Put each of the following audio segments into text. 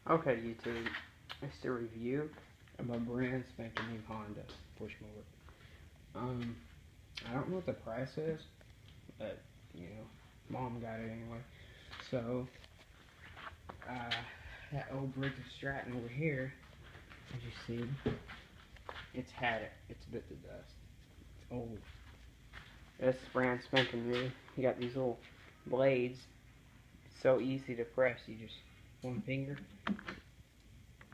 Okay, YouTube, it's the review of a brand spanking new Honda push mower. I don't know what the price is, but you know, Mom got it anyway. So, that old brick of Stratton over here, as you see, it's had it. It's bit the dust. It's old. This brand spanking new. You got these little blades. So easy to press. You just one finger.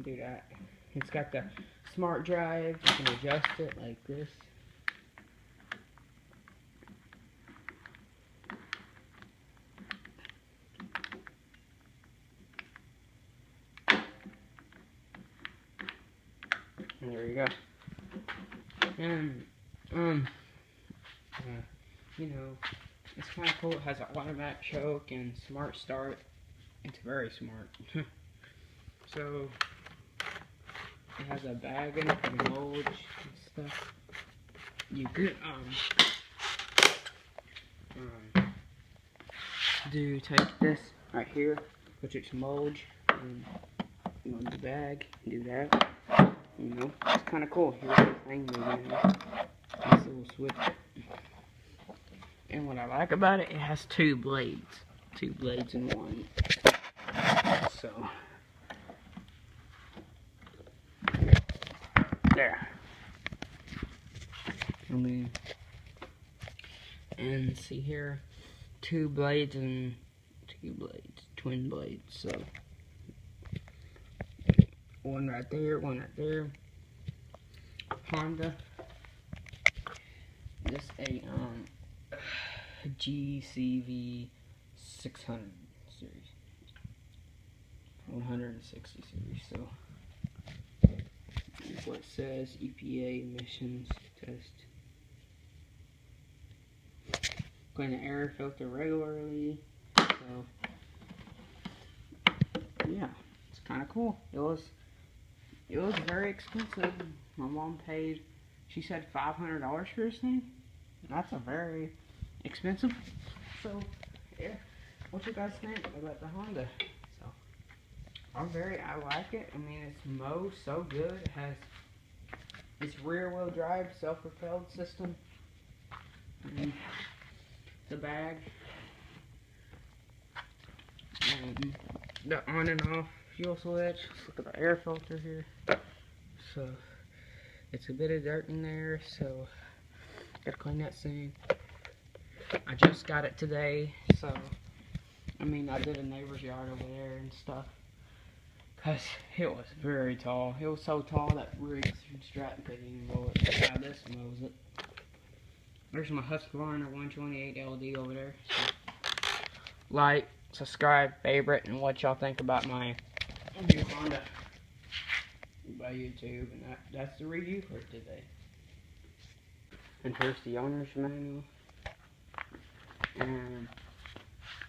Do that. It's got the smart drive. You can adjust it like this. And there you go. And you know, it's kind of cool. It has an automatic choke and smart start. It's very smart. So it has a bag in it for the mulch and stuff. You could take this right here, put it to mulch, and go in the bag, do that. You know, it's kind of cool. Here's the thing, this little switch. And what I like about it, it has two blades in one. So there. And see here, twin blades. So one right there, one right there. Honda. This a GCV 600 series, 160 series. So here's what it says: EPA emissions test. Clean the air filter regularly. So yeah, it's kind of cool. It was very expensive. My mom paid, she said $500 for this thing. That's a very expensive. So yeah, what you guys think about the Honda? So I like it. I mean, it's mowed so good. It has its rear wheel drive, self-propelled system. And the bag, the on and off fuel switch. Let's look at the air filter here. So it's a bit of dirt in there, so gotta clean that soon. I just got it today, so I mean, I did a neighbor's yard over there and stuff, cause it was very tall. It was so tall that Riggs and Stratton couldn't even mow it. That's how this mows it. There's my Husqvarna 128 LD over there. So, like, subscribe, favorite, and what y'all think about my new Honda by YouTube. And that's the review for today. And here's the owner's manual. And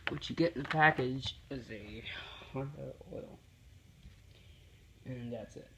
what you get in the package is a Honda oil. And that's it.